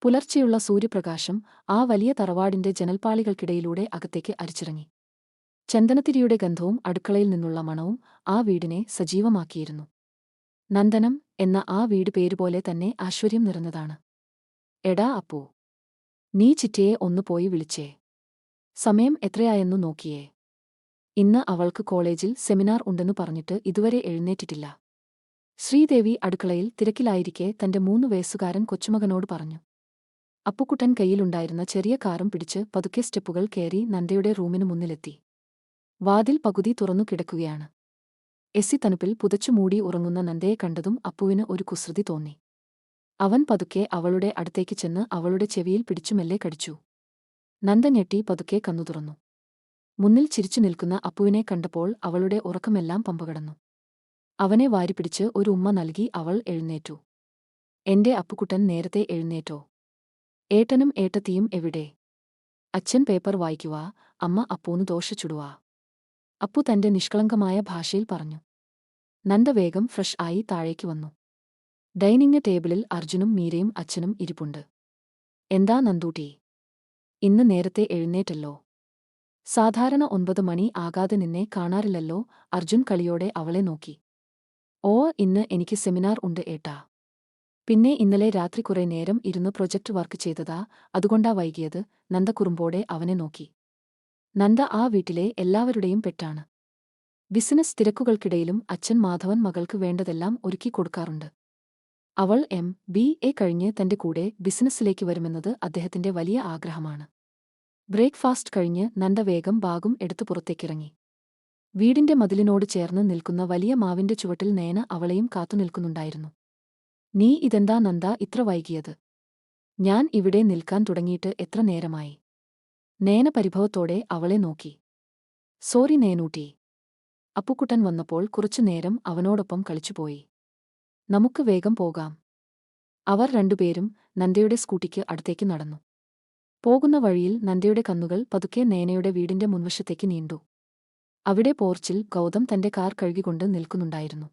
പുലർച്ചെയുള്ള സൂര്യപ്രകാശം ആ വലിയ തറവാടിന്റെ ജനൽപ്പാളികൾക്കിടയിലൂടെ അകത്തേക്ക് അരിച്ചിറങ്ങി. ചന്ദനത്തിരിയുടെ ഗന്ധവും അടുക്കളയിൽ നിന്നുള്ള മണവും ആ വീടിനെ സജീവമാക്കിയിരുന്നു. നന്ദനം എന്ന ആ വീട് പേരുപോലെ തന്നെ ആശ്ചര്യം നിറഞ്ഞതാണ്. എടാ അപ്പൂ, നീ ചിറ്റയെ ഒന്ന് പോയി വിളിച്ചേ. സമയം എത്രയായെന്നു നോക്കിയേ. ഇന്ന് അവൾക്ക് കോളേജിൽ സെമിനാർ ഉണ്ടെന്നു പറഞ്ഞിട്ട് ഇതുവരെ എഴുന്നേറ്റിട്ടില്ല. ശ്രീദേവി അടുക്കളയിൽ തിരക്കിലായിരിക്കെ തന്റെ 3 വയസ്സുകാരൻ കൊച്ചുമകനോട് പറഞ്ഞു. അപ്പുക്കുട്ടൻ കയ്യിലുണ്ടായിരുന്ന ചെറിയ കാറും പിടിച്ച് പതുക്കെ സ്റ്റെപ്പുകൾ കയറി നന്ദയുടെ റൂമിനു മുന്നിലെത്തി. വാതിൽ പകുതി തുറന്നു കിടക്കുകയാണ്. എസി തണുപ്പിൽ പുതച്ചു മൂടി ഉറങ്ങുന്ന നന്ദയെ കണ്ടതും അപ്പുവിന് ഒരു കുസൃതി തോന്നി. അവൻ പതുക്കെ അവളുടെ അടുത്തേക്ക് ചെന്ന് അവളുടെ ചെവിയിൽ പിടിച്ചു മെല്ലെ കടിച്ചു. നന്ദ ഞെട്ടി പതുക്കെ കണ്ണു തുറന്നു. മുന്നിൽ ചിരിച്ചു നിൽക്കുന്ന അപ്പുവിനെ കണ്ടപ്പോൾ അവളുടെ ഉറക്കമെല്ലാം പമ്പകടന്നു. അവനെ വാരിപ്പിടിച്ച് ഒരു ഉമ്മ നൽകി അവൾ എഴുന്നേറ്റു. എന്റെ അപ്പുക്കുട്ടൻ നേരത്തെ എഴുന്നേറ്റോ? ഏട്ടനും ഏട്ടത്തിയും എവിടെ? അച്ഛൻ പേപ്പർ വായിക്കുവാ, അമ്മ അപ്പൂന്ന് ദോശ ചുടുവാ. അപ്പു തന്റെ നിഷ്കളങ്കമായ ഭാഷയിൽ പറഞ്ഞു. നന്ദ വേഗം ഫ്രഷ് ആയി താഴേക്ക് വന്നു. ഡൈനിങ് ടേബിളിൽ അർജുനും മീരയും അച്ഛനും ഇരിപ്പുണ്ട്. എന്താ നന്ദൂട്ടി, ഇന്ന് നേരത്തെ എഴുന്നേറ്റല്ലോ? സാധാരണ 9 മണി ആകാതെ നിന്നെ കാണാറില്ലല്ലോ. അർജുൻ കളിയോടെ അവളെ നോക്കി. ഓ, ഇന്ന് എനിക്ക് സെമിനാർ ഉണ്ട് ഏട്ടാ. പിന്നെ ഇന്നലെ രാത്രി കുറെ നേരം ഇരുന്ന് പ്രൊജക്ട് വർക്ക് ചെയ്തതാ, അതുകൊണ്ടാ വൈകിയത്. നന്ദ കുറുമ്പോടെ അവനെ നോക്കി. നന്ദ ആ വീട്ടിലെ എല്ലാവരുടെയും പെറ്റാണ്. ബിസിനസ് തിരക്കുകൾക്കിടയിലും അച്ഛൻ മാധവൻ മകൾക്ക് വേണ്ടതെല്ലാം ഒരുക്കി കൊടുക്കാറുണ്ട്. അവൾ MBA കഴിഞ്ഞ് തന്റെ കൂടെ ബിസിനസ്സിലേക്ക് വരുമെന്നത് അദ്ദേഹത്തിന്റെ വലിയ ആഗ്രഹമാണ്. ബ്രേക്ക്ഫാസ്റ്റ് കഴിഞ്ഞ് നന്ദ വേഗം ബാഗും എടുത്ത് പുറത്തേക്കിറങ്ങി. വീടിന്റെ മതിലിനോട് ചേർന്ന് നിൽക്കുന്ന വലിയ മാവിന്റെ ചുവട്ടിൽ നേന അവളെയും കാത്തുനിൽക്കുന്നുണ്ടായിരുന്നു. നീ ഇതെന്താ നന്ദ ഇത്ര വൈകിയത്? ഞാൻ ഇവിടെ നിൽക്കാൻ തുടങ്ങിയിട്ട് എത്ര നേരമായി? നേന പരിഭവത്തോടെ അവളെ നോക്കി. സോറി നേനൂട്ടി. അപ്പുക്കുട്ടൻ വന്നപ്പോൾ കുറച്ചു നേരം അവനോടൊപ്പം കളിച്ചുപോയി. നമുക്ക് വേഗം പോകാം. അവർ രണ്ടുപേരും നന്ദയുടെ സ്കൂട്ടിക്ക് അടുത്തേക്ക് നടന്നു. പോകുന്ന വഴിയിൽ നന്ദയുടെ കണ്ണുകൾ പതുക്കെ നേനയുടെ വീടിന്റെ മുൻവശത്തേക്ക് നീണ്ടു. അവിടെ പോർച്ചിൽ ഗൗതം തന്റെ കാർ കഴുകിക്കൊണ്ട് നിൽക്കുന്നുണ്ടായിരുന്നു.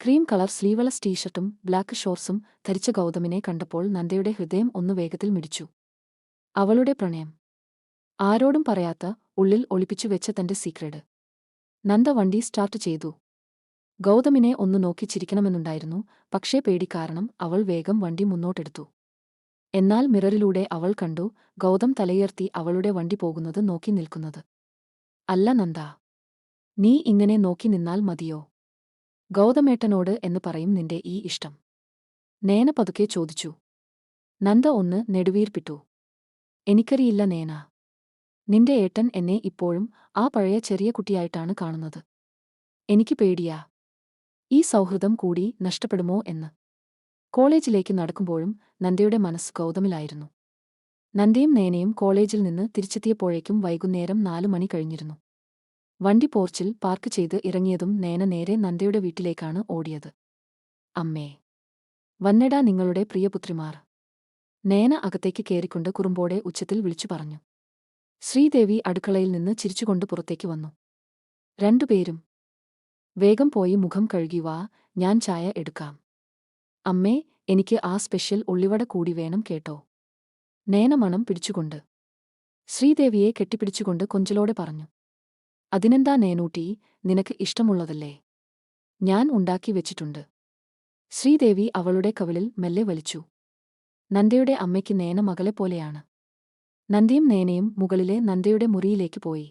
ക്രീം കളർ സ്ലീവ്ലെസ് ടീഷർട്ടും ബ്ലാക്ക് ഷോർട്സും ധരിച്ച ഗൗതമിനെ കണ്ടപ്പോൾ നന്ദയുടെ ഹൃദയം ഒന്ന് വേഗത്തിൽ മിടിച്ചു. അവളുടെ പ്രണയം. ആരോടും പറയാത്ത, ഉള്ളിൽ ഒളിപ്പിച്ചു വെച്ച തന്റെ സീക്രട്ട്. നന്ദ വണ്ടി സ്റ്റാർട്ട് ചെയ്തു. ഗൗതമിനെ ഒന്ന് നോക്കി ചിരിക്കണമെന്നുണ്ടായിരുന്നു, പക്ഷേ പേടി കാരണം അവൾ വേഗം വണ്ടി മുന്നോട്ടെടുത്തു. എന്നാൽ മിററിലൂടെ അവൾ കണ്ടു ഗൗതം തലയുയർത്തി അവളുടെ വണ്ടി പോകുന്നത് നോക്കി നിൽക്കുന്നത്. അല്ല നന്ദ, നീ ഇങ്ങനെ നോക്കി നിന്നാൽ മതിയോ? ഗൗതമേട്ടനോട് എന്ന് പറയും നിന്റെ ഈ ഇഷ്ടം? നേന പതുക്കെ ചോദിച്ചു. നന്ദ ഒന്ന് നെടുവീർപ്പിട്ടു. എനിക്കറിയില്ല നേന. നിന്റെ ഏട്ടൻ എന്നെ ഇപ്പോഴും ആ പഴയ ചെറിയ കുട്ടിയായിട്ടാണ് കാണുന്നത്. എനിക്ക് പേടിയാ, ഈ സൗഹൃദം കൂടി നഷ്ടപ്പെടുമോ എന്ന്. കോളേജിലേക്ക് നടക്കുമ്പോഴും നന്ദയുടെ മനസ്സ് ഗൗതമിലായിരുന്നു. നന്ദയും നേനയും കോളേജിൽ നിന്ന് തിരിച്ചെത്തിയപ്പോഴേക്കും വൈകുന്നേരം 4 മണി കഴിഞ്ഞിരുന്നു. വണ്ടി പോർച്ചിൽ പാർക്ക് ചെയ്ത് ഇറങ്ങിയതും നേന നേരെ നന്ദയുടെ വീട്ടിലേക്കാണ് ഓടിയത്. അമ്മേ, വന്നെടാ നിങ്ങളുടെ പ്രിയപുത്രിമാർ. നേന അകത്തേക്ക് കേറിക്കൊണ്ട് കുറുമ്പോടെ ഉച്ചത്തിൽ വിളിച്ചു പറഞ്ഞു. ശ്രീദേവി അടുക്കളയിൽ നിന്ന് ചിരിച്ചുകൊണ്ട് പുറത്തേക്ക് വന്നു. രണ്ടുപേരും വേഗം പോയി മുഖം കഴുകി വാ, ഞാൻ ചായ എടുക്കാം. അമ്മേ, എനിക്ക് ആ സ്പെഷ്യൽ ഉള്ളിവട കൂടി വേണം കേട്ടോ. നേന മണം പിടിച്ചുകൊണ്ട് ശ്രീദേവിയെ കെട്ടിപ്പിടിച്ചുകൊണ്ട് കൊഞ്ചലോടെ പറഞ്ഞു. അതിനെന്താ നേനൂട്ടി, നിനക്ക് ഇഷ്ടമുള്ളതല്ലേ? ഞാൻ ഉണ്ടാക്കി വെച്ചിട്ടുണ്ട്. ശ്രീദേവി അവളുടെ കവിളിൽ മെല്ലെ വലിച്ചു. നന്ദയുടെ അമ്മയ്ക്ക് നേന മകളെപ്പോലെയാണ്. നന്ദയും നേനയും മുകളിലെ നന്ദയുടെ മുറിയിലേക്ക് പോയി.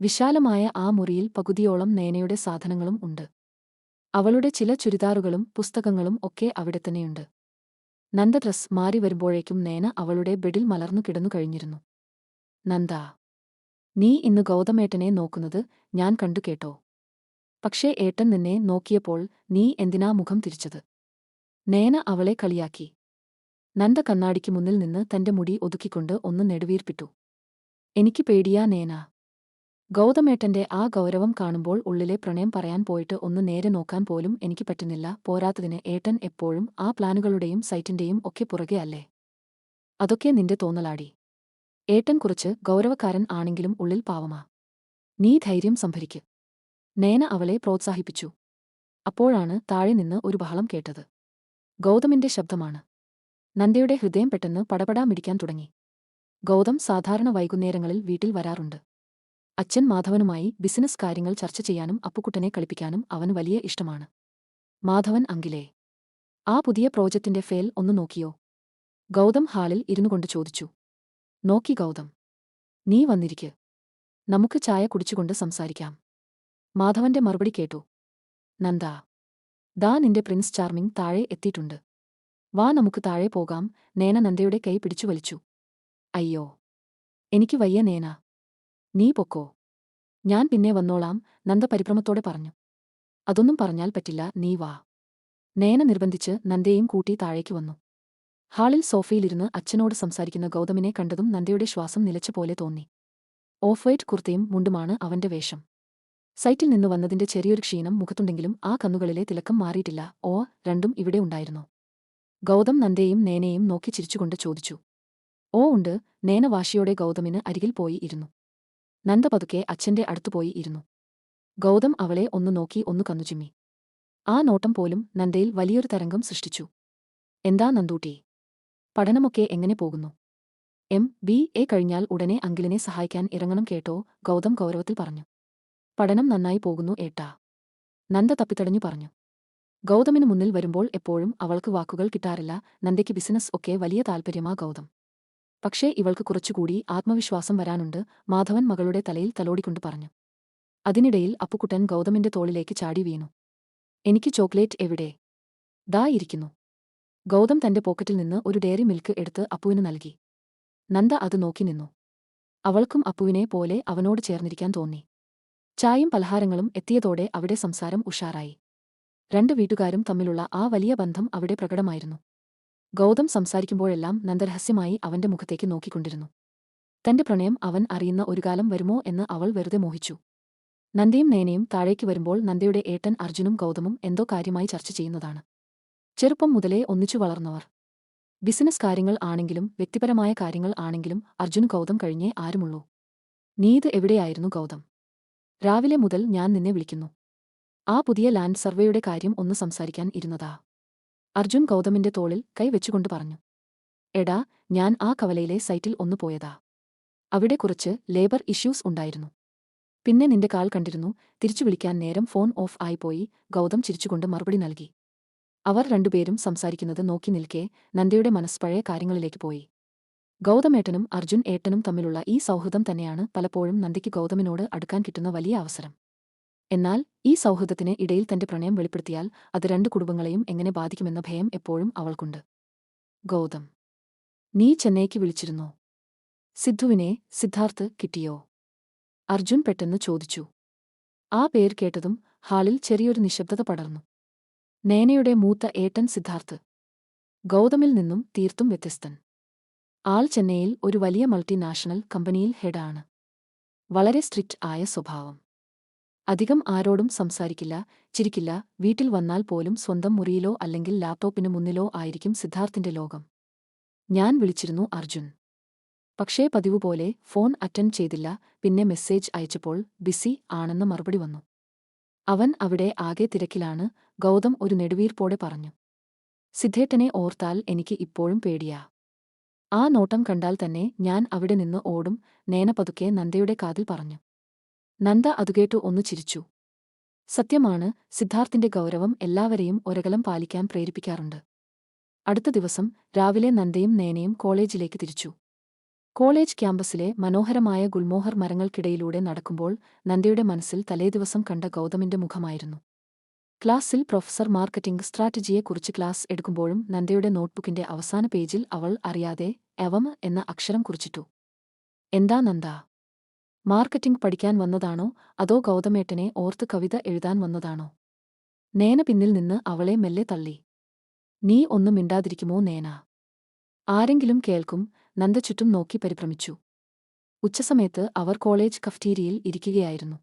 വിശാലമായ ആ മുറിയിൽ പകുതിയോളം നേനയുടെ സാധനങ്ങളും ഉണ്ട്. അവളുടെ ചില ചുരിദാറുകളും പുസ്തകങ്ങളും ഒക്കെ അവിടെത്തന്നെയുണ്ട്. നന്ദ ഡ്രസ് മാറി വരുമ്പോഴേക്കും നേന അവളുടെ ബെഡിൽ മലർന്നു കിടന്നു കഴിഞ്ഞിരുന്നു. നന്ദ, നീ ഇന്ന് ഗൗതമേട്ടനെ നോക്കുന്നത് ഞാൻ കണ്ടു കേട്ടോ. പക്ഷേ ഏട്ടൻ നിന്നെ നോക്കിയപ്പോൾ നീ എന്തിനാ മുഖം തിരിച്ചത്? നേന അവളെ കളിയാക്കി. നന്ദ കണ്ണാടിക്ക് മുന്നിൽ നിന്ന് തന്റെ മുടി ഒതുക്കിക്കൊണ്ട് ഒന്ന് നെടുവീർപ്പിട്ടു. എനിക്ക് പേടിയാ നേന. ഗൗതമേട്ടന്റെ ആ ഗൗരവം കാണുമ്പോൾ ഉള്ളിലെ പ്രണയം പറയാൻ പോയിട്ട് ഒന്ന് നേരെ നോക്കാൻ പോലും എനിക്ക് പറ്റുന്നില്ല. പോരാത്തതിന് ഏട്ടൻ എപ്പോഴും ആ പ്ലാനുകളുടെയും സൈറ്റിന്റെയും ഒക്കെ പുറകെ അല്ലേ? അതൊക്കെ നിന്റെ തോന്നലാടി. ഏട്ടൻ കുറച്ച് ഗൗരവക്കാരൻ ആണെങ്കിലും ഉള്ളിൽ പാവമാ. നീ ധൈര്യം സംഭരിക്ക്. നേന അവളെ പ്രോത്സാഹിപ്പിച്ചു. അപ്പോഴാണ് താഴെ നിന്ന് ഒരു ബഹളം കേട്ടത്. ഗൗതമിന്റെ ശബ്ദമാണ്. നന്ദയുടെ ഹൃദയം പെട്ടെന്ന് പടപടാ മിടിക്കാൻ തുടങ്ങി. ഗൗതം സാധാരണ വൈകുന്നേരങ്ങളിൽ വീട്ടിൽ വരാറുണ്ട്. അച്ഛൻ മാധവനുമായി ബിസിനസ് കാര്യങ്ങൾ ചർച്ച ചെയ്യാനും അപ്പുക്കുട്ടനെ കളിപ്പിക്കാനും അവന് വലിയ ഇഷ്ടമാണ്. മാധവൻ അങ്കിലേ, ആ പുതിയ പ്രോജക്റ്റിന്റെ ഫയൽ ഒന്ന് നോക്കിയോ? ഗൗതം ഹാളിൽ ഇരുന്നുകൊണ്ട് ചോദിച്ചു. നോക്കി ഗൗതം. നീ വന്നിരിക്ക്. നമുക്ക് ചായ കുടിച്ചുകൊണ്ട് സംസാരിക്കാം. മാധവന്റെ മറുപടി കേട്ടു. നന്ദാ, ദാ നിന്റെ പ്രിൻസ് ചാർമിംഗ് താഴെ എത്തിയിട്ടുണ്ട്. വാ നമുക്ക് താഴെ പോകാം. നേന നന്ദയുടെ കൈ പിടിച്ചു വലിച്ചു. അയ്യോ, എനിക്ക് വയ്യ നേന. നീ പൊക്കോ. ഞാൻ പിന്നെ വന്നോളാം, നന്ദ പരിഭ്രമത്തോടെ പറഞ്ഞു. അതൊന്നും പറഞ്ഞാൽ പറ്റില്ല, നീ വാ. നേന നിർബന്ധിച്ച് നന്ദയെയും കൂട്ടി താഴേക്ക് വന്നു. ഹാളിൽ സോഫയിലിരുന്ന് അച്ഛനോട് സംസാരിക്കുന്ന ഗൗതമിനെ കണ്ടതും നന്ദയുടെ ശ്വാസം നിലച്ച പോലെ തോന്നി. ഓഫ് വൈറ്റ് കുർത്തയും മുണ്ടുമാണ് അവന്റെ വേഷം. സൈറ്റിൽ നിന്ന് വന്നതിന്റെ ചെറിയൊരു ക്ഷീണം മുഖത്തുണ്ടെങ്കിലും ആ കണ്ണുകളിലെ തിലക്കം മാറിയിട്ടില്ല. ഓ, രണ്ടും ഇവിടെ ഉണ്ടായിരുന്നോ? ഗൗതം നന്ദയെയും നേനയെയും നോക്കി ചിരിച്ചുകൊണ്ട് ചോദിച്ചു. ഓ ഉണ്ട്. നേന വാശിയോടെ ഗൗതമിന് അരികിൽ പോയി ഇരുന്നു. നന്ദ പതുക്കെ അച്ഛന്റെ അടുത്തുപോയി ഇരുന്നു. ഗൗതം അവളെ ഒന്ന് നോക്കി ഒന്ന് കന്നുചിമ്മി. ആ നോട്ടം പോലും നന്ദയിൽ വലിയൊരു തരംഗം സൃഷ്ടിച്ചു. എന്താ നന്ദൂട്ടി, പഠനമൊക്കെ എങ്ങനെ പോകുന്നു? MBA കഴിഞ്ഞാൽ ഉടനെ അങ്കിളിനെ സഹായിക്കാൻ ഇറങ്ങണം കേട്ടോ, ഗൗതം ഗൗരവത്തിൽ പറഞ്ഞു. പഠനം നന്നായി പോകുന്നു ഏട്ടാ, നന്ദ തപ്പിത്തടഞ്ഞു പറഞ്ഞു. ഗൗതമിന് മുന്നിൽ വരുമ്പോൾ എപ്പോഴും അവൾക്ക് വാക്കുകൾ കിട്ടാറില്ല. നന്ദയ്ക്ക് ബിസിനസ് ഒക്കെ വലിയ താൽപ്പര്യമാ ഗൗതം. പക്ഷേ ഇവൾക്ക് കുറച്ചുകൂടി ആത്മവിശ്വാസം വരാനുണ്ട്, മാധവൻ മകളുടെ തലയിൽ തലോടിക്കൊണ്ട് പറഞ്ഞു. അതിനിടയിൽ അപ്പുക്കുട്ടൻ ഗൗതമിന്റെ തോളിലേക്ക് ചാടി വീണു. എനിക്ക് ചോക്ലേറ്റ് എവിടെ? ദാ ഇരിക്കുന്നു. ഗൗതം തന്റെ പോക്കറ്റിൽ നിന്ന് ഒരു ഡയറി മിൽക്ക് എടുത്ത് അപ്പുവിന് നൽകി. നന്ദ അത് നോക്കി നിന്നു. അവൾക്കും അപ്പുവിനെ പോലെ അവനോട് ചേർന്നിരിക്കാൻ തോന്നി. ചായയും പലഹാരങ്ങളും എത്തിയതോടെ അവിടെ സംസാരം ഉഷാറായി. രണ്ട് വീട്ടുകാരും തമ്മിലുള്ള ആ വലിയ ബന്ധം അവിടെ പ്രകടമായിരുന്നു. ഗൗതം സംസാരിക്കുമ്പോഴെല്ലാം നന്ദ രഹസ്യമായി അവന്റെ മുഖത്തേക്ക് നോക്കിക്കൊണ്ടിരുന്നു. തന്റെ പ്രണയം അവൻ അറിയുന്ന ഒരു കാലം വരുമോ എന്ന് അവൾ വെറുതെ മോഹിച്ചു. നന്ദയും നേനയും താഴേക്ക് വരുമ്പോൾ നന്ദയുടെ ഏട്ടൻ അർജുനും ഗൗതമും എന്തോ കാര്യമായി ചർച്ച ചെയ്യുന്നതാണ്. ചെറുപ്പം മുതലേ ഒന്നിച്ചു വളർന്നവർ. ബിസിനസ് കാര്യങ്ങൾ ആണെങ്കിലും വ്യക്തിപരമായ കാര്യങ്ങൾ ആണെങ്കിലും അർജുന് ഗൗതം കഴിഞ്ഞേ ആരുമുള്ളൂ. നീത് എവിടെയായിരുന്നു ഗൗതം? രാവിലെ മുതൽ ഞാൻ നിന്നെ വിളിക്കുന്നു. ആ പുതിയ ലാൻഡ് സർവേയുടെ കാര്യം ഒന്ന് സംസാരിക്കാൻ ഇരുന്നതാ. അർജുൻ ഗൗതമിന്റെ തോളിൽ കൈവച്ചുകൊണ്ട് പറഞ്ഞു. എടാ, ഞാൻ ആ കവലയിലെ സൈറ്റിൽ ഒന്ന് പോയതാ. അവിടെ കുറച്ച് ലേബർ ഇഷ്യൂസ് ഉണ്ടായിരുന്നു. പിന്നെ നിന്റെ കാൽ കണ്ടിരുന്നു. തിരിച്ചു വിളിക്കാൻ നേരം ഫോൺ ഓഫ് ആയിപ്പോയി, ഗൗതം ചിരിച്ചുകൊണ്ട് മറുപടി നൽകി. അവർ രണ്ടുപേരും സംസാരിക്കുന്നത് നോക്കി നിൽക്കെ നന്ദയുടെ മനസ്സ് പഴയ കാര്യങ്ങളിലേക്ക് പോയി. ഗൗതമേട്ടനും അർജുൻ ഏട്ടനും തമ്മിലുള്ള ഈ സൗഹൃദം തന്നെയാണ് പലപ്പോഴും നന്ദയ്ക്ക് ഗൗതമിനോട് അടുക്കാൻ കിട്ടുന്ന വലിയ അവസരം. എന്നാൽ ഈ സൗഹൃദത്തിന് ഇടയിൽ തന്റെ പ്രണയം വെളിപ്പെടുത്തിയാൽ അത് രണ്ട് കുടുംബങ്ങളെയും എങ്ങനെ ബാധിക്കുമെന്ന ഭയം എപ്പോഴും അവൾക്കുണ്ട്. ഗൗതം, നീ ചെന്നൈക്ക് വിളിച്ചിരുന്നോ? സിദ്ധുവിനെ, സിദ്ധാർത്ഥ് കിട്ടിയോ? അർജുൻ പെട്ടെന്ന് ചോദിച്ചു. ആ പേര് കേട്ടതും ഹാളിൽ ചെറിയൊരു നിശബ്ദത പടർന്നു. നേനയുടെ മൂത്ത ഏട്ടൻ സിദ്ധാർത്ഥ്. ഗൗതമിൽ നിന്നും തീർത്തും വ്യത്യസ്തൻ. ആൾ ചെന്നൈയിൽ ഒരു വലിയ മൾട്ടിനാഷണൽ കമ്പനിയിൽ ഹെഡാണ്. വളരെ സ്ട്രിക്റ്റ് ആയ സ്വഭാവം. അധികം ആരോടും സംസാരിക്കില്ല, ചിരിക്കില്ല. വീട്ടിൽ വന്നാൽ പോലും സ്വന്തം മുറിയിലോ അല്ലെങ്കിൽ ലാപ്ടോപ്പിന് മുന്നിലോ ആയിരിക്കും സിദ്ധാർത്ഥിന്റെ ലോകം. ഞാൻ വിളിച്ചിരുന്നു അർജുൻ. പക്ഷേ പതിവുപോലെ ഫോൺ അറ്റൻഡ് ചെയ്തില്ല. പിന്നെ മെസ്സേജ് അയച്ചപ്പോൾ ബിസി ആണെന്ന മറുപടി വന്നു. അവൻ അവിടെ ആകെ തിരക്കിലാണ്, ഗൗതം ഒരു നെടുവീർപ്പോടെ പറഞ്ഞു. സിദ്ധേട്ടനെ ഓർത്താൽ എനിക്ക് ഇപ്പോഴും പേടിയാ. ആ നോട്ടം കണ്ടാൽ തന്നെ ഞാൻ അവിടെ നിന്ന് ഓടും, നേന പതുക്കെ നന്ദയുടെ കാതിൽ പറഞ്ഞു. നന്ദ അതുകേട്ടു ഒന്ന് ചിരിച്ചു. സത്യമാണ്, സിദ്ധാർത്ഥിന്റെ ഗൗരവം എല്ലാവരെയും ഒരകലം പാലിക്കാൻ പ്രേരിപ്പിക്കാറുണ്ട്. അടുത്ത ദിവസം രാവിലെ നന്ദയും നേനയും കോളേജിലേക്ക് തിരിച്ചു. കോളേജ് ക്യാമ്പസിലെ മനോഹരമായ ഗുൽമോഹർ മരങ്ങൾക്കിടയിലൂടെ നടക്കുമ്പോൾ നന്ദയുടെ മനസ്സിൽ തലേദിവസം കണ്ട ഗൗതമിന്റെ മുഖമായിരുന്നു. ക്ലാസ്സിൽ പ്രൊഫസർ മാർക്കറ്റിംഗ് സ്ട്രാറ്റജിയെക്കുറിച്ച് ക്ലാസ് എടുക്കുമ്പോഴും നന്ദയുടെ നോട്ട്ബുക്കിന്റെ അവസാന പേജിൽ അവൾ അറിയാതെ എവം എന്ന അക്ഷരം കുറിച്ചിട്ടു. എന്താ നന്ദ, മാർക്കറ്റിംഗ് പഠിക്കാൻ വന്നതാണോ അതോ ഗൗതമേട്ടനെ ഓർത്ത് കവിത എഴുതാൻ വന്നതാണോ? നേന പിന്നിൽ നിന്ന് അവളെ മെല്ലെ തള്ളി. നീ ഒന്നും മിണ്ടാതിരിക്കുമോ നേന? ആരെങ്കിലും കേൾക്കും. നന്ദ ചുറ്റും നോക്കി പരിഭ്രമിച്ചു. ഉച്ചസമയത്ത് അവർ കോളേജ് കഫ്റ്റീരിയയിൽ ഇരിക്കുകയായിരുന്നു.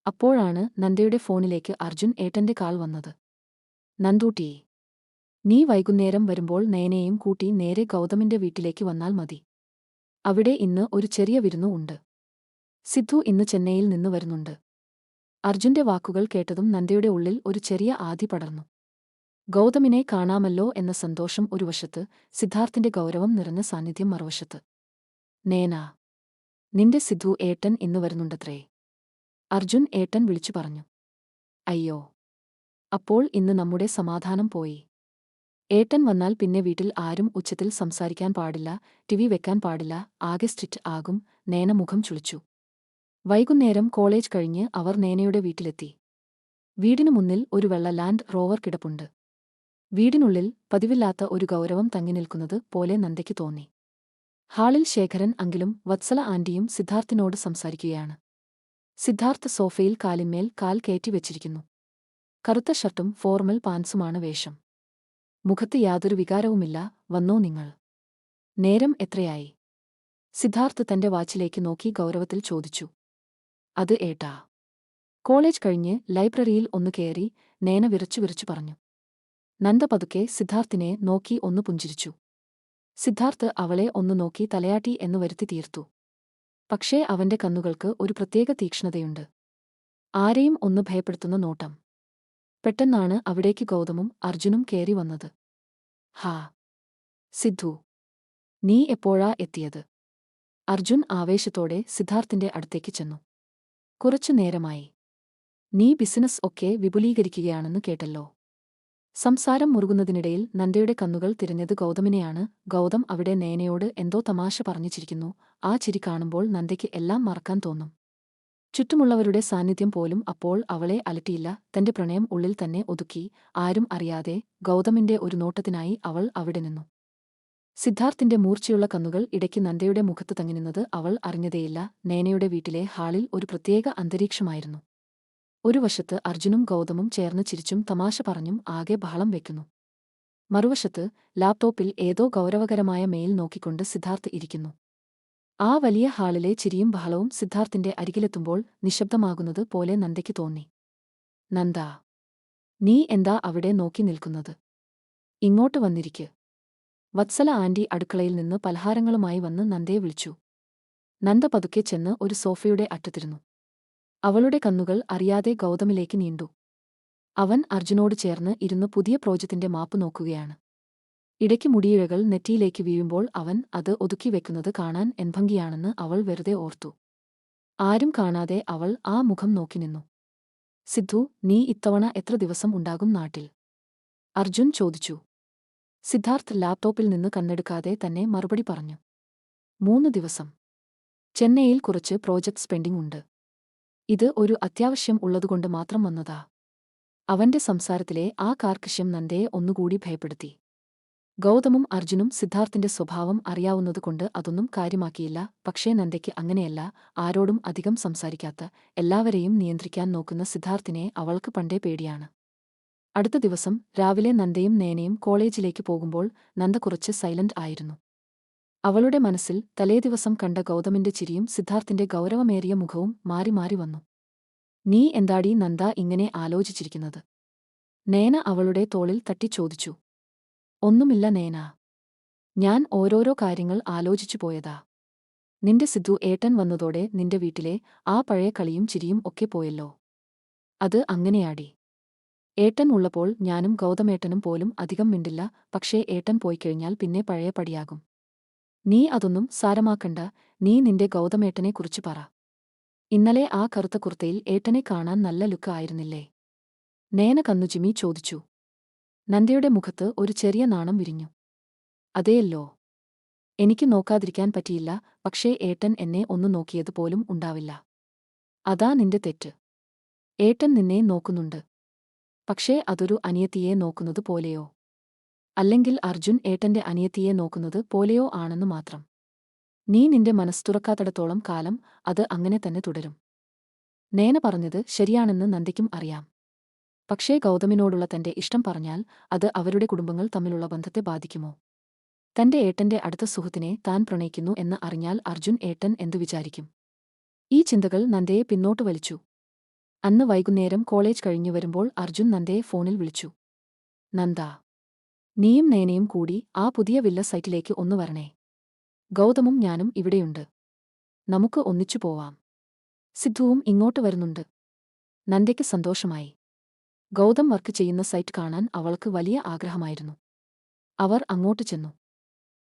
അപ്പോഴാണ് നന്ദയുടെ ഫോണിലേക്ക് അർജുൻ ഏട്ടന്റെ കാൾ വന്നത്. നന്ദൂട്ടി, നീ വൈകുന്നേരം വരുമ്പോൾ നേനയെയും കൂട്ടി നേരെ ഗൗതമിന്റെ വീട്ടിലേക്ക് വന്നാൽ മതി. അവിടെ ഇന്ന് ഒരു ചെറിയ വിരുന്നു ഉണ്ട്. സിദ്ധു ഇന്ന് ചെന്നൈയിൽ നിന്ന് വരുന്നുണ്ട്. അർജുന്റെ വാക്കുകൾ കേട്ടതും നന്ദയുടെ ഉള്ളിൽ ഒരു ചെറിയ ആധി പടർന്നു. ഗൗതമിനെ കാണാമല്ലോ എന്ന സന്തോഷം ഒരു വശത്ത്, സിദ്ധാർത്ഥിന്റെ ഗൗരവം നിറഞ്ഞ സാന്നിധ്യം മറുവശത്ത്. നേനാ, നിന്റെ സിദ്ധു ഏട്ടൻ ഇന്ന് വരുന്നുണ്ടത്രേ. അർജുൻ ഏട്ടൻ വിളിച്ചു പറഞ്ഞു. അയ്യോ, അപ്പോൾ ഇന്ന് നമ്മുടെ സമാധാനം പോയി. ഏട്ടൻ വന്നാൽ പിന്നെ വീട്ടിൽ ആരും ഉച്ചത്തിൽ സംസാരിക്കാൻ പാടില്ല, ടിവി വെക്കാൻ പാടില്ല, ആകെ സ്ട്രിക്റ്റ് ആകും. നേന മുഖം ചുളിച്ചു. വൈകുന്നേരം കോളേജ് കഴിഞ്ഞ് അവർ നേനയുടെ വീട്ടിലെത്തി. വീടിനു മുന്നിൽ ഒരു വെള്ള ലാൻഡ് റോവർ കിടപ്പുണ്ട്. വീടിനുള്ളിൽ പതിവില്ലാത്ത ഒരു ഗൗരവം തങ്ങിനിൽക്കുന്നത് പോലെ നന്ദയ്ക്ക് തോന്നി. ഹാളിൽ ശേഖരൻ അങ്കിലും വത്സല ആന്റിയും സിദ്ധാർത്ഥിനോട് സംസാരിക്കുകയാണ്. സിദ്ധാർത്ഥ് സോഫയിൽ കാലിന്മേൽ കാൽ കയറ്റിവെച്ചിരിക്കുന്നു. കറുത്ത ഷർട്ടും ഫോർമൽ പാൻസുമാണ് വേഷം. മുഖത്ത് യാതൊരു വികാരവുമില്ല. വന്നോ നിങ്ങൾ? നേരം എത്രയായി? സിദ്ധാർത്ഥ് തന്റെ വാച്ചിലേക്ക് നോക്കി ഗൗരവത്തിൽ ചോദിച്ചു. അത് ഏട്ടാ. കോളേജ് കഴിഞ്ഞ് ലൈബ്രറിയിൽ ഒന്ന് കയറി, നേന വിറച്ചു പറഞ്ഞു. നന്ദ പതുക്കെ സിദ്ധാർത്ഥിനെ നോക്കി ഒന്ന് പുഞ്ചിരിച്ചു. സിദ്ധാർത്ഥ് അവളെ ഒന്ന് നോക്കി തലയാട്ടി എന്നു വരുത്തി തീർത്തു. പക്ഷേ അവന്റെ കണ്ണുകൾക്ക് ഒരു പ്രത്യേക തീക്ഷ്ണതയുണ്ട്. ആരെയും ഒന്ന് ഭയപ്പെടുത്തുന്ന നോട്ടം. പെട്ടെന്നാണ് അവിടേക്ക് ഗൗതമും അർജുനും കയറി വന്നത്. ഹാ സിദ്ധു, നീ എപ്പോഴാ എത്തിയത്? അർജുൻ ആവേശത്തോടെ സിദ്ധാർത്ഥിന്റെ അടുത്തേക്ക് ചെന്നു. കുറച്ചു നേരമായി. നീ ബിസിനസ് ഒക്കെ വിപുലീകരിക്കുകയാണെന്ന് കേട്ടല്ലോ. സംസാരം മുറുകുന്നതിനിടയിൽ നന്ദയുടെ കണ്ണുകൾ തിരഞ്ഞത് ഗൗതമിനെയാണ്. ഗൗതം അവിടെ നേനയോട് എന്തോ തമാശ പറഞ്ഞിരിക്കുന്നു. ആ ചിരി കാണുമ്പോൾ നന്ദയ്ക്ക് എല്ലാം മറക്കാൻ തോന്നും. ചുറ്റുമുള്ളവരുടെ സാന്നിധ്യം പോലും അപ്പോൾ അവളെ അലട്ടിയില്ല. തന്റെ പ്രണയം ഉള്ളിൽ തന്നെ ഒതുക്കി, ആരും അറിയാതെ ഗൗതമിന്റെ ഒരു നോട്ടത്തിനായി അവൾ അവിടെ നിന്നു. സിദ്ധാർത്ഥിന്റെ മൂർച്ചയുള്ള കണ്ണുകൾ ഇടയ്ക്ക് നന്ദയുടെ മുഖത്ത് തങ്ങിനിന്നത് അവൾ അറിഞ്ഞതേയില്ല. നേനയുടെ വീട്ടിലെ ഹാളിൽ ഒരു പ്രത്യേക അന്തരീക്ഷമായിരുന്നു. ഒരു വശത്ത് അർജുനും ഗൗതമും ചേർന്ന് ചിരിച്ചും തമാശ പറഞ്ഞും ആകെ ബഹളം വെക്കുന്നു. മറുവശത്ത് ലാപ്ടോപ്പിൽ ഏതോ ഗൗരവകരമായ മെയിൽ നോക്കിക്കൊണ്ട് സിദ്ധാർത്ഥ് ഇരിക്കുന്നു. ആ വലിയ ഹാളിലെ ചിരിയും ബഹളവും സിദ്ധാർത്ഥിന്റെ അരികിലെത്തുമ്പോൾ നിശബ്ദമാകുന്നത് പോലെ നന്ദയ്ക്ക് തോന്നി. നന്ദാ, നീ എന്താ അവിടെ നോക്കി നിൽക്കുന്നത്? ഇങ്ങോട്ട് വന്നിരിക്ക്. വത്സല ആന്റി അടുക്കളയിൽ നിന്ന് പലഹാരങ്ങളുമായി വന്ന് നന്ദയെ വിളിച്ചു. നന്ദ പതുക്കെ ചെന്ന് ഒരു സോഫയുടെ അറ്റത്തിരുന്നു. അവളുടെ കണ്ണുകൾ അറിയാതെ ഗൗതമിലേക്ക് നീണ്ടു. അവൻ അർജുനോട് ചേർന്ന് ഇരുന്ന് പുതിയ പ്രോജക്റ്റിന്റെ മാപ്പ് നോക്കുകയാണ്. ഇടയ്ക്ക് മുടിയിഴകൾ നെറ്റിയിലേക്ക് വീഴുമ്പോൾ അവൻ അത് ഒതുക്കി വെക്കുന്നത് കാണാൻ എന്ഭംഗിയാണെന്ന് അവൾ വെറുതെ ഓർത്തു. ആരും കാണാതെ അവൾ ആ മുഖം നോക്കി നിന്നു. സിദ്ധു, നീ ഇത്തവണ എത്ര ദിവസം ഉണ്ടാകും നാട്ടിൽ? അർജുൻ ചോദിച്ചു. സിദ്ധാർത്ഥ് ലാപ്ടോപ്പിൽ നിന്ന് കണ്ണെടുക്കാതെ തന്നെ മറുപടി പറഞ്ഞു. 3 ദിവസം. ചെന്നൈയിൽ കുറച്ച് പ്രോജക്ട്സ് പെൻഡിംഗ് ഉണ്ട്. ഇത് ഒരു അത്യാവശ്യം ഉള്ളതുകൊണ്ട് മാത്രം വന്നതാ. അവന്റെ സംസാരത്തിലെ ആ കാർക്കശ്യം നന്ദയെ ഒന്നുകൂടി ഭയപ്പെടുത്തി. ഗൗതമും അർജുനും സിദ്ധാർത്ഥിന്റെ സ്വഭാവം അറിയാവുന്നതുകൊണ്ട് അതൊന്നും കാര്യമാക്കിയില്ല. പക്ഷേ നന്ദയ്ക്ക് അങ്ങനെയല്ല. ആരോടും അധികം സംസാരിക്കാത്ത, എല്ലാവരെയും നിയന്ത്രിക്കാൻ നോക്കുന്ന സിദ്ധാർത്ഥിനെ അവൾക്ക് പണ്ടേ പേടിയാണ്. അടുത്ത ദിവസം രാവിലെ നന്ദയും നേനയും കോളേജിലേക്ക് പോകുമ്പോൾ നന്ദ കുറച്ച് സൈലന്റ് ആയിരുന്നു. അവളുടെ മനസ്സിൽ തലേദിവസം കണ്ട ഗൗതമിന്റെ ചിരിയും സിദ്ധാർത്ഥിന്റെ ഗൗരവമേറിയ മുഖവും മാറി മാറി വന്നു. നീ എന്താടീ നന്ദ ഇങ്ങനെ ആലോചിച്ചിരിക്കുന്നത്? നേന അവളുടെ തോളിൽ തട്ടി ചോദിച്ചു. ഒന്നുമില്ല നേനാ. ഞാൻ ഓരോരോ കാര്യങ്ങൾ ആലോചിച്ചു പോയതാ. നിന്റെ സിദ്ധു ഏട്ടൻ വന്നതോടെ നിന്റെ വീട്ടിലെ ആ പഴയ കളിയും ചിരിയും ഒക്കെ പോയല്ലോ. അത് അങ്ങനെയാടി. ഏട്ടൻ ഉള്ളപ്പോൾ ഞാനും ഗൗതമേട്ടനും പോലും അധികം മിണ്ടില്ല. പക്ഷേ ഏട്ടൻ പോയിക്കഴിഞ്ഞാൽ പിന്നെ പഴയ പടിയാകും. നീ അതൊന്നും സാരമാക്കണ്ട. നീ നിന്റെ ഗൗതമേട്ടനെക്കുറിച്ച് പറ. ഇന്നലെ ആ കറുത്ത കുർത്തയിൽ ഏട്ടനെ കാണാൻ നല്ല ലുക്ക് ആയിരുന്നില്ലേ? നേന കന്നുചിമ്മി ചോദിച്ചു. നന്ദയുടെ മുഖത്ത് ഒരു ചെറിയ നാണം വിരിഞ്ഞു. അതേയല്ലോ. എനിക്ക് നോക്കാതിരിക്കാൻ പറ്റിയില്ല. പക്ഷേ ഏട്ടൻ എന്നെ ഒന്ന് നോക്കിയത് പോലും ഉണ്ടാവില്ല. അതാ നിന്റെ തെറ്റ്. ഏട്ടൻ നിന്നെ നോക്കുന്നുണ്ട്. പക്ഷേ അതൊരു അനിയത്തിയെ നോക്കുന്നത് പോലെയോ? അല്ലെങ്കിൽ അർജുൻ ഏട്ടന്റെ അനിയത്തിയെ നോക്കുന്നത് പോലെയോ ആണെന്ന് മാത്രം. നീ നിന്റെ മനസ്സ് തുറക്കാത്തിടത്തോളം കാലം അത് അങ്ങനെ തന്നെ തുടരും. നേന പറഞ്ഞത് ശരിയാണെന്ന് നന്ദയ്ക്കും അറിയാം. പക്ഷേ ഗൗതമിനോടുള്ള തന്റെ ഇഷ്ടം പറഞ്ഞാൽ അത് അവരുടെ കുടുംബങ്ങൾ തമ്മിലുള്ള ബന്ധത്തെ ബാധിക്കുമോ? തന്റെ ഏട്ടന്റെ അടുത്ത സുഹൃത്തിനെ താൻ പ്രണയിക്കുന്നു എന്ന് അറിഞ്ഞാൽ അർജുൻ ഏട്ടൻ എന്തു വിചാരിക്കും? ഈ ചിന്തകൾ നന്ദയെ പിന്നോട്ട് വലിച്ചു. അന്ന് വൈകുന്നേരം കോളേജ് കഴിഞ്ഞു വരുമ്പോൾ അർജുൻ നന്ദയെ ഫോണിൽ വിളിച്ചു. നന്ദാ, നീയും നേനയും കൂടി ആ പുതിയ വില്ല സൈറ്റിലേക്ക് ഒന്ന് വരണേ. ഗൗതമും ഞാനും ഇവിടെയുണ്ട്. നമുക്ക് ഒന്നിച്ചു പോവാം. സിദ്ധുവും ഇങ്ങോട്ട് വരുന്നുണ്ട്. നന്ദയ്ക്ക് സന്തോഷമായി. ഗൗതം വർക്ക് ചെയ്യുന്ന സൈറ്റ് കാണാൻ അവൾക്ക് വലിയ ആഗ്രഹമായിരുന്നു. അവർ അങ്ങോട്ട് ചെന്നു.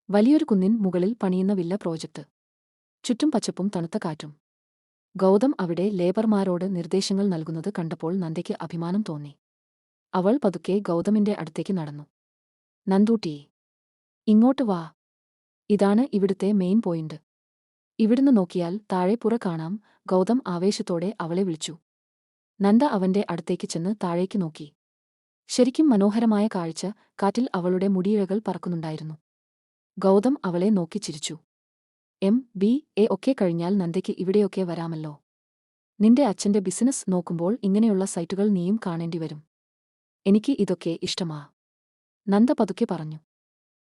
വലിയൊരു കുന്നിൻ മുകളിൽ പണിയുന്ന വില്ല പ്രോജക്റ്റ്. ചുറ്റും പച്ചപ്പും തണുത്ത കാറ്റും. ഗൗതം അവിടെ ലേബർമാരോട് നിർദ്ദേശങ്ങൾ നൽകുന്നത് കണ്ടപ്പോൾ നന്ദയ്ക്ക് അഭിമാനം തോന്നി. അവൾ പതുക്കെ ഗൗതമിന്റെ അടുത്തേക്ക് നടന്നു. നന്ദൂട്ടി, ഇങ്ങോട്ട് വാ. ഇതാണ് ഇവിടുത്തെ മെയിൻ പോയിന്റ്. ഇവിടുന്ന് നോക്കിയാൽ താഴെ പുറ കാണാം. ഗൗതം ആവേശത്തോടെ അവളെ വിളിച്ചു. നന്ദ അവന്റെ അടുത്തേക്ക് ചെന്ന് താഴേക്ക് നോക്കി. ശരിക്കും മനോഹരമായ കാഴ്ച. കാറ്റിൽ അവളുടെ മുടിയിഴകൾ പറക്കുന്നുണ്ടായിരുന്നു. ഗൗതം അവളെ നോക്കി ചിരിച്ചു. MBA ഒക്കെ കഴിഞ്ഞാൽ നന്ദയ്ക്ക് ഇവിടെയൊക്കെ വരാമല്ലോ. നിന്റെ അച്ഛന്റെ ബിസിനസ് നോക്കുമ്പോൾ ഇങ്ങനെയുള്ള സൈറ്റുകൾ നീയും കാണേണ്ടിവരും. എനിക്ക് ഇതൊക്കെ ഇഷ്ടമാ. നന്ദ പതുക്കെ പറഞ്ഞു.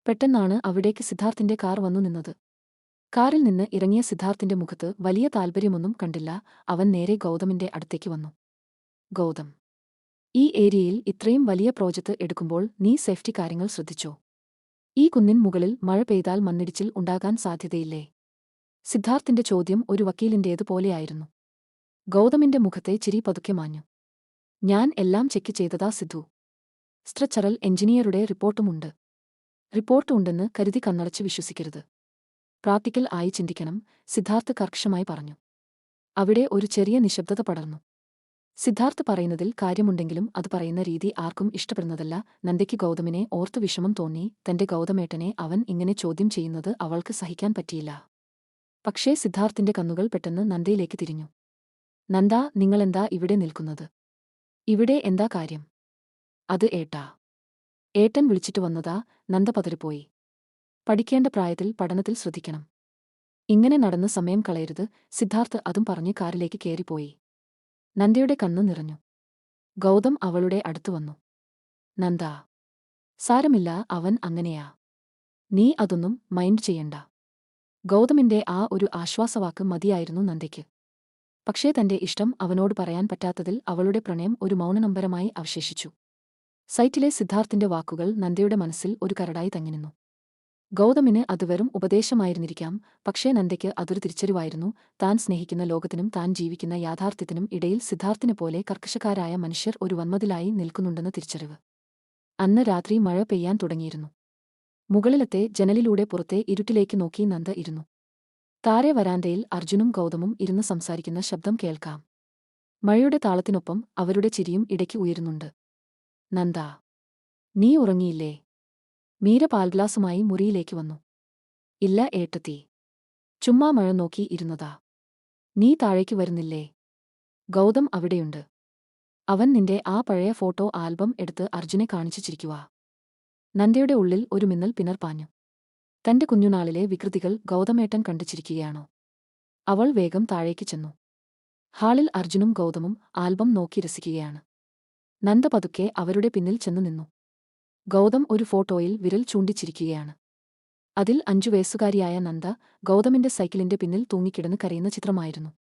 പെട്ടെന്നാണ് അവിടേക്ക് സിദ്ധാർത്ഥിന്റെ കാർ വന്നു നിന്നത്. കാറിൽ നിന്ന് ഇറങ്ങിയ സിദ്ധാർത്ഥിന്റെ മുഖത്ത് വലിയ താൽപര്യമൊന്നും കണ്ടില്ല. അവൻ നേരെ ഗൗതമിന്റെ അടുത്തേക്ക് വന്നു. ഗൗതം, ഈ ഏരിയയിൽ ഇത്രയും വലിയ പ്രോജക്റ്റ് എടുക്കുമ്പോൾ നീ സേഫ്റ്റി കാര്യങ്ങൾ ശ്രദ്ധിച്ചോ? ഈ കുന്നിൻ മുകളിൽ മഴ പെയ്താൽ മണ്ണിടിച്ചിൽ ഉണ്ടാകാൻ സാധ്യതയില്ലേ? സിദ്ധാർത്ഥിന്റെ ചോദ്യം ഒരു വക്കീലിന്റേത് പോലെയായിരുന്നു. ഗൗതമിന്റെ മുഖത്തെ ചിരി പതുക്കെ മാഞ്ഞു. ഞാൻ എല്ലാം ചെക്ക് ചെയ്തതാ സിദ്ധു. സ്ട്രക്ചറൽ എഞ്ചിനീയറുടെ റിപ്പോർട്ടുമുണ്ട്. റിപ്പോർട്ട് ഉണ്ടെന്ന് കരുതി കണ്ണടച്ച് വിശ്വസിക്കരുത്. പ്രാക്ടിക്കൽ ആയി ചിന്തിക്കണം, സിദ്ധാർത്ഥ് കർക്കശമായി പറഞ്ഞു. അവിടെ ഒരു ചെറിയ നിശബ്ദത പടർന്നു. സിദ്ധാർത്ഥ് പറയുന്നതിൽ കാര്യമുണ്ടെങ്കിലും അത് പറയുന്ന രീതി ആർക്കും ഇഷ്ടപ്പെടുന്നതല്ല. നന്ദയ്ക്ക് ഗൗതമിനെ ഓർത്ത് വിഷമം തോന്നി. തന്റെ ഗൗതമേട്ടനെ അവൻ ഇങ്ങനെ ചോദ്യം ചെയ്യുന്നത് അവൾക്ക് സഹിക്കാൻ പറ്റിയില്ല. പക്ഷേ സിദ്ധാർത്ഥിന്റെ കണ്ണുകൾ പെട്ടെന്ന് നന്ദയിലേക്ക് തിരിഞ്ഞു. നന്ദ, നിങ്ങളെന്താ ഇവിടെ നിൽക്കുന്നത്? ഇവിടെ എന്താ കാര്യം? അത് ഏട്ടാ. ഏട്ടൻ വിളിച്ചിട്ട് വന്നതാ. നന്ദ പതറിപ്പോയി. പഠിക്കേണ്ട പ്രായത്തിൽ പഠനത്തിൽ ശ്രദ്ധിക്കണം. ഇങ്ങനെ നടന്ന് സമയം കളയരുത്. സിദ്ധാർത്ഥ് അതും പറഞ്ഞ് കാറിലേക്ക് കയറിപ്പോയി. നന്ദയുടെ കണ്ണ് നിറഞ്ഞു. ഗൗതം അവളുടെ അടുത്തു വന്നു. നന്ദ, സാരമില്ല, അവൻ അങ്ങനെയാ. നീ അതൊന്നും മൈൻഡ് ചെയ്യണ്ട. ഗൗതമിന്റെ ആ ഒരു ആശ്വാസവാക്ക് മതിയായിരുന്നു നന്ദയ്ക്ക്. പക്ഷേ തന്റെ ഇഷ്ടം അവനോട് പറയാൻ പറ്റാത്തതിൽ അവളുടെ പ്രണയം ഒരു മൗനനമ്പരമായി അവശേഷിച്ചു. സൈറ്റിലെ സിദ്ധാർത്ഥിന്റെ വാക്കുകൾ നന്ദയുടെ മനസ്സിൽ ഒരു കരടായി തങ്ങിനിന്നു. ഗൗതമിന് അത് വെറും ഉപദേശമായിരുന്നിരിക്കാം, പക്ഷേ നന്ദയ്ക്ക് അതൊരു തിരിച്ചറിവായിരുന്നു. താൻ സ്നേഹിക്കുന്ന ലോകത്തിനും താൻ ജീവിക്കുന്ന യാഥാർത്ഥ്യത്തിനും ഇടയിൽ സിദ്ധാർത്ഥിനെ പോലെ കർക്കശക്കാരായ മനുഷ്യർ ഒരു വന്മതിലായി നിൽക്കുന്നുണ്ടെന്ന തിരിച്ചറിവ്. അന്ന് രാത്രി മഴ പെയ്യാൻ തുടങ്ങിയിരുന്നു. മുകളിലത്തെ ജനലിലൂടെ പുറത്തെ ഇരുട്ടിലേക്ക് നോക്കി നന്ദ ഇരുന്നു. താരെ വരാന്തയിൽ അർജുനും ഗൗതമും ഇരുന്ന് സംസാരിക്കുന്ന ശബ്ദം കേൾക്കാം. മഴയുടെ താളത്തിനൊപ്പം അവരുടെ ചിരിയും ഇടയ്ക്ക് ഉയരുന്നുണ്ട്. നന്ദ, നീ ഉറങ്ങിയില്ലേ? മീര പാൽഗ്ലാസുമായി മുറിയിലേക്ക് വന്നു. ഇല്ല ഏട്ടത്തി, ചുമ്മാ മഴ നോക്കി ഇരുന്നതാ. നീ താഴേക്ക് വരുന്നില്ലേ? ഗൗതം അവിടെയുണ്ട്. അവൻ നിന്റെ ആ പഴയ ഫോട്ടോ ആൽബം എടുത്ത് അർജുനെ കാണിച്ചു ചിരിക്കുവാ. നന്ദയുടെ ഉള്ളിൽ ഒരു മിന്നൽ പിണർപ്പാഞ്ഞു. തന്റെ കുഞ്ഞുനാളിലെ വികൃതികൾ ഗൗതമേട്ടൻ കണ്ടു ചിരിക്കുകയാണോ? അവൾ വേഗം താഴേക്ക് ചെന്നു. ഹാളിൽ അർജുനും ഗൗതമും ആൽബം നോക്കി രസിക്കുകയാണ്. നന്ദ പതുക്കെ അവരുടെ പിന്നിൽ ചെന്നു നിന്നു. ഗൗതം ഒരു ഫോട്ടോയിൽ വിരൽ ചൂണ്ടിച്ചിരിക്കുകയാണ്. അതിൽ 5 വയസ്സുകാരിയായ നന്ദ ഗൗതമിന്റെ സൈക്കിളിന്റെ പിന്നിൽ തൂങ്ങിക്കിടന്ന് കരയുന്ന ചിത്രമായിരുന്നു.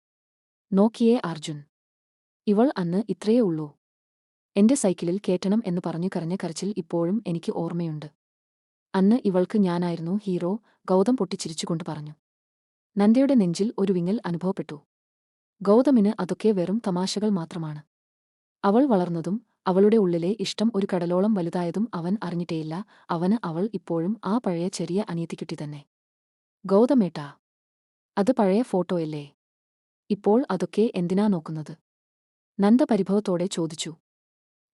നോക്കിയേ അർജുൻ, ഇവൾ അന്ന് ഇത്രയേ ഉള്ളൂ. എന്റെ സൈക്കിളിൽ കേറ്റണം എന്ന് പറഞ്ഞു കരഞ്ഞ കരച്ചിൽ ഇപ്പോഴും എനിക്ക് ഓർമ്മയുണ്ട്. അന്ന് ഇവൾക്ക് ഞാനായിരുന്നു ഹീറോ. ഗൗതം പൊട്ടിച്ചിരിച്ചുകൊണ്ട് പറഞ്ഞു. നന്ദയുടെ നെഞ്ചിൽ ഒരു വിങ്ങൽ അനുഭവപ്പെട്ടു. ഗൗതമിന് അതൊക്കെ വെറും തമാശകൾ മാത്രമാണ്. അവൾ വളർന്നതും അവളുടെ ഉള്ളിലെ ഇഷ്ടം ഒരു കടലോളം വലുതായതും അവൻ അറിഞ്ഞിട്ടേയില്ല. അവന് അവൾ ഇപ്പോഴും ആ പഴയ ചെറിയ അനിയത്തിക്കുട്ടി തന്നെ. ഗൗതമേട്ടാ, അത് പഴയ ഫോട്ടോയല്ലേ? ഇപ്പോൾ അതൊക്കെ എന്തിനാ നോക്കുന്നത്? നന്ദ പരിഭവത്തോടെ ചോദിച്ചു.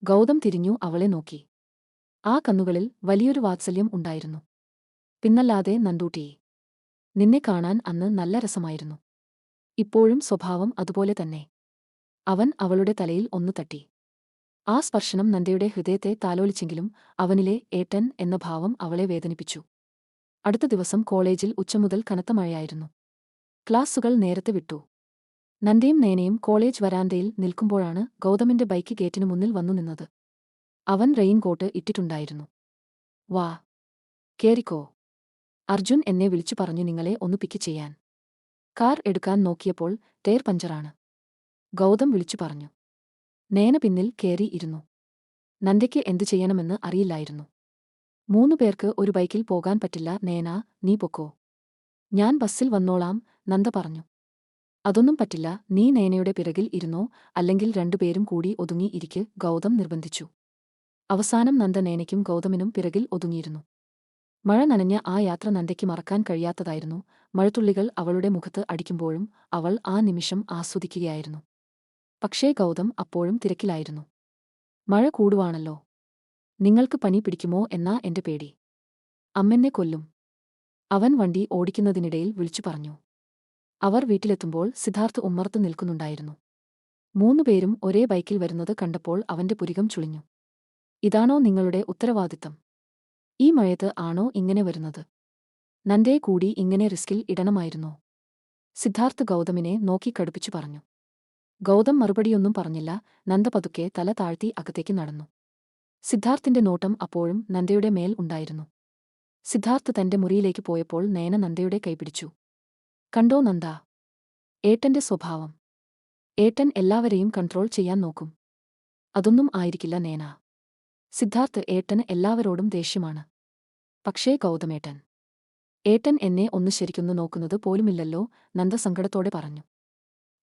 ഗൗതം തിരിഞ്ഞു അവളെ നോക്കി. ആ കണ്ണുകളിൽ വലിയൊരു വാത്സല്യം ഉണ്ടായിരുന്നു. പിന്നല്ലാതെ നന്ദൂട്ടി, നിന്നെ കാണാൻ അന്ന് നല്ല രസമായിരുന്നു. ഇപ്പോഴും സ്വഭാവം അതുപോലെ തന്നെ. അവൻ അവളുടെ തലയിൽ ഒന്നു തട്ടി. ആ സ്പർശനം നന്ദയുടെ ഹൃദയത്തെ താലോലിച്ചെങ്കിലും അവനിലെ ഏട്ടൻ എന്ന ഭാവം അവളെ വേദനിപ്പിച്ചു. അടുത്ത ദിവസം കോളേജിൽ ഉച്ചമുതൽ കനത്ത മഴയായിരുന്നു. ക്ലാസുകൾ നേരത്തെ വിട്ടു. നന്ദയും നേനയും കോളേജ് വരാന്തയിൽ നിൽക്കുമ്പോഴാണ് ഗൗതമിന്റെ ബൈക്ക് ഗേറ്റിനു മുന്നിൽ വന്നു നിന്നത്. അവൻ റെയിൻകോട്ട് ഇട്ടിട്ടുണ്ടായിരുന്നു. വാ, കേറിക്കോ. അർജുൻ എന്നെ വിളിച്ചു പറഞ്ഞു നിങ്ങളെ ഒന്ന് പിക്ക് ചെയ്യാൻ. കാർ എടുക്കാൻ നോക്കിയപ്പോൾ ടയർ പഞ്ചറാണ്. ഗൗതം വിളിച്ചു പറഞ്ഞു. നേന പിന്നിൽ കേറി ഇരുന്നു. നന്ദയ്ക്ക് എന്തു ചെയ്യണമെന്ന് അറിയില്ലായിരുന്നു. 3 പേർക്ക് ഒരു ബൈക്കിൽ പോകാൻ പറ്റില്ല നേന, നീ പൊക്കോ. ഞാൻ ബസ്സിൽ വന്നോളാം, നന്ദ പറഞ്ഞു. അതൊന്നും പറ്റില്ല, നീ നയനയുടെ പിറകിൽ ഇരുന്നോ, അല്ലെങ്കിൽ രണ്ടുപേരും കൂടി ഒതുങ്ങി ഇരിക്ക്, ഗൗതം നിർബന്ധിച്ചു. അവസാനം നന്ദ നയനയ്ക്കും ഗൗതമിനും പിറകിൽ ഒതുങ്ങിയിരുന്നു. മഴ നനഞ്ഞ ആ യാത്ര നന്ദയ്ക്ക് മറക്കാൻ കഴിയാത്തതായിരുന്നു. മഴത്തുള്ളികൾ അവളുടെ മുഖത്ത് അടിക്കുമ്പോഴും അവൾ ആ നിമിഷം ആസ്വദിക്കുകയായിരുന്നു. പക്ഷേ ഗൗതം അപ്പോഴും തിരക്കിലായിരുന്നു. മഴ കൂടുവാണല്ലോ. നിങ്ങൾക്ക് പനി പിടിക്കുമോ എന്നാ എന്റെ പേടി. അമ്മെന്നെ കൊല്ലും. അവൻ വണ്ടി ഓടിക്കുന്നതിനിടയിൽ വിളിച്ചു പറഞ്ഞു. അവർ വീട്ടിലെത്തുമ്പോൾ സിദ്ധാർത്ഥ് ഉമ്മറത്ത് നിൽക്കുന്നുണ്ടായിരുന്നു. മൂന്നുപേരും ഒരേ ബൈക്കിൽ വരുന്നത് കണ്ടപ്പോൾ അവന്റെ പുരികം ചുളിഞ്ഞു. ഇതാണോ നിങ്ങളുടെ ഉത്തരവാദിത്തം? ഈ മഴയത്ത് ആണോ ഇങ്ങനെ വരുന്നത്? നന്ദയെ കൂടി ഇങ്ങനെ റിസ്കിൽ ഇടണമായിരുന്നോ? സിദ്ധാർത്ഥ് ഗൗതമിനെ നോക്കി കടുപ്പിച്ചു പറഞ്ഞു. ഗൗതം മറുപടിയൊന്നും പറഞ്ഞില്ല. നന്ദ പതുക്കെ തല താഴ്ത്തി അകത്തേക്ക് നടന്നു. സിദ്ധാർത്ഥിന്റെ നോട്ടം അപ്പോഴും നന്ദയുടെ മേൽ ഉണ്ടായിരുന്നു. സിദ്ധാർത്ഥ് തന്റെ മുറിയിലേക്ക് പോയപ്പോൾ നയന നന്ദയുടെ കൈപിടിച്ചു. കണ്ടോ നന്ദ, ഏട്ടന്റെ സ്വഭാവം. ഏട്ടൻ എല്ലാവരെയും കൺട്രോൾ ചെയ്യാൻ നോക്കും. അതൊന്നും ആയിരിക്കില്ല നയന. സിദ്ധാർത്ഥ്, ഏട്ടന് എല്ലാവരോടും ദേഷ്യമാണ്. പക്ഷേ ഗൗതമേട്ടൻ, ഏട്ടൻ എന്നെ ഒന്ന് ശരിക്കൊന്നു നോക്കുന്നത് പോലുമില്ലല്ലോ, നന്ദ സങ്കടത്തോടെ പറഞ്ഞു.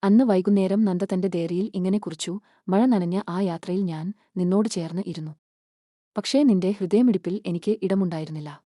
അന്ന് വൈകുന്നേരം നന്ദ തന്റെ ഡയറിയിൽ ഇങ്ങനെ കുറിച്ചു. മഴ നനഞ്ഞ ആ യാത്രയിൽ ഞാൻ നിന്നോട് ചേർന്ന് ഇരുന്നു. പക്ഷേ നിന്റെ ഹൃദയമിടിപ്പിൽ എനിക്ക് ഇടമുണ്ടായിരുന്നില്ല.